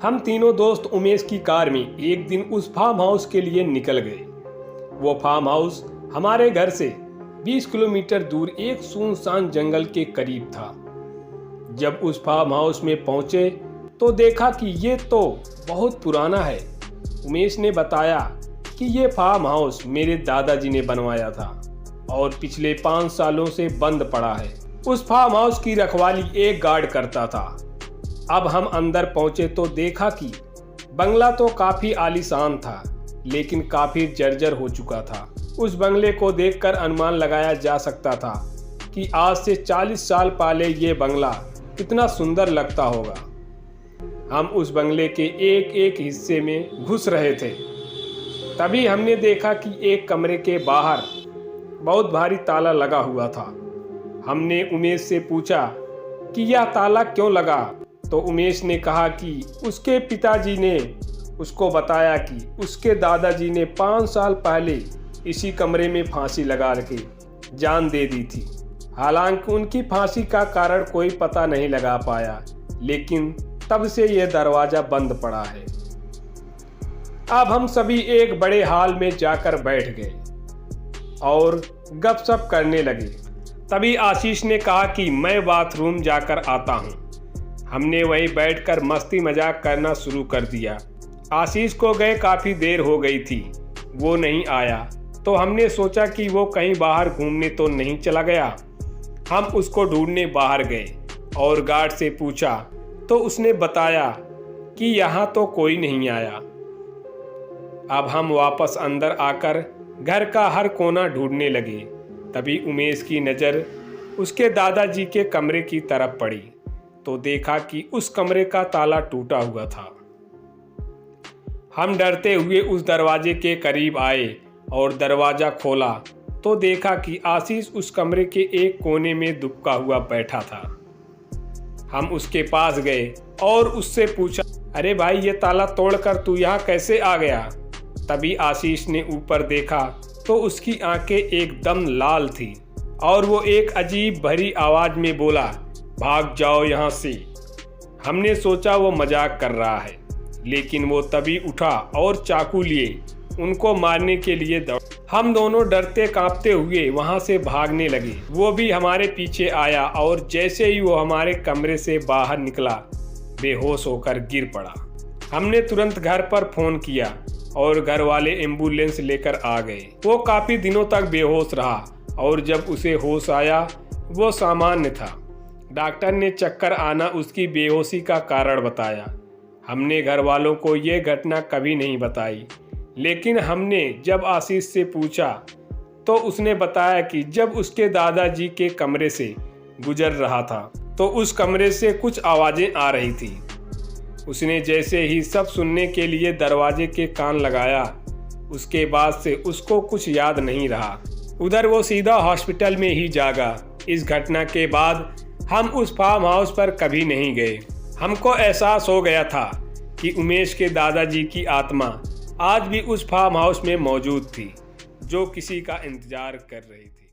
हम तीनों दोस्त उमेश की कार में एक दिन उस फार्म हाउस के लिए निकल गए। वो फार्म हाउस हमारे घर से 20 किलोमीटर दूर एक सुनसान जंगल के करीब था। जब उस फार्म हाउस में पहुंचे तो देखा कि ये तो बहुत पुराना है। उमेश ने बताया कि ये फार्म हाउस मेरे दादाजी ने बनवाया था और पिछले 5 सालों से बंद पड़ा है। उस फार्म हाउस की रखवाली एक गार्ड करता था। अब हम अंदर पहुंचे तो देखा कि बंगला तो काफी आलीशान था, लेकिन काफी जर्जर हो चुका था। उस बंगले को देखकर अनुमान लगाया जा सकता था कि आज से 40 साल पहले ये बंगला कितना सुंदर लगता होगा। हम उस बंगले के एक एक हिस्से में घुस रहे थे, तभी हमने देखा कि एक कमरे के बाहर बहुत भारी ताला लगा हुआ था। हमने उमेश से पूछा कि यह ताला क्यों लगा, तो उमेश ने कहा कि उसके पिताजी ने उसको बताया कि उसके दादाजी ने 5 साल पहले इसी कमरे में फांसी लगा के जान दे दी थी। हालांकि उनकी फांसी का कारण कोई पता नहीं लगा पाया, लेकिन तब से यह दरवाजा बंद पड़ा है। अब हम सभी एक बड़े हॉल में जाकर बैठ गए और गपशप करने लगे। तभी आशीष ने कहा कि मैं बाथरूम जाकर आता हूँ। हमने वहीं बैठकर मस्ती मजाक करना शुरू कर दिया। आशीष को गए काफ़ी देर हो गई थी, वो नहीं आया, तो हमने सोचा कि वो कहीं बाहर घूमने तो नहीं चला गया। हम उसको ढूंढने बाहर गए और गार्ड से पूछा तो उसने बताया कि यहाँ तो कोई नहीं आया। अब हम वापस अंदर आकर घर का हर कोना ढूंढने लगे। तभी उमेश की नज़र उसके दादाजी के कमरे की तरफ पड़ी तो देखा कि उस कमरे का ताला टूटा हुआ था। हम डरते हुए उस दरवाजे के करीब आए और दरवाज़ा खोला तो देखा कि आशीष उस कमरे के एक कोने में दुबका हुआ बैठा था। हम उसके पास गए और उससे पूछा, अरे भाई, ये ताला तोड़कर तू यहाँ कैसे आ गया? तभी आशीष ने ऊपर देखा तो उसकी आंखें एकदम लाल थी और वो एक अजीब भरी आवाज़ में बोला, भाग जाओ यहाँ से। हमने सोचा वो मजाक कर रहा है, लेकिन वो तभी उठा और चाकू लिए उनको मारने के लिए दौड़। हम दोनों डरते कांपते हुए वहाँ से भागने लगे। वो भी हमारे पीछे आया और जैसे ही वो हमारे कमरे से बाहर निकला, बेहोश होकर गिर पड़ा। हमने तुरंत घर पर फोन किया और घर वाले एम्बुलेंस लेकर आ गए। वो काफ़ी दिनों तक बेहोश रहा और जब उसे होश आया वो सामान्य था। डॉक्टर ने चक्कर आना उसकी बेहोशी का कारण बताया। हमने घर वालों को ये घटना कभी नहीं बताई, लेकिन हमने जब आशीष से पूछा तो उसने बताया कि जब उसके दादाजी के कमरे से गुजर रहा था तो उस कमरे से कुछ आवाज़ें आ रही थी। उसने जैसे ही सब सुनने के लिए दरवाजे के कान लगाया, उसके बाद से उसको कुछ याद नहीं रहा। उधर वो सीधा हॉस्पिटल में ही जागा। इस घटना के बाद हम उस फार्म हाउस पर कभी नहीं गए। हमको एहसास हो गया था कि उमेश के दादाजी की आत्मा आज भी उस फार्म हाउस में मौजूद थी, जो किसी का इंतजार कर रही थी।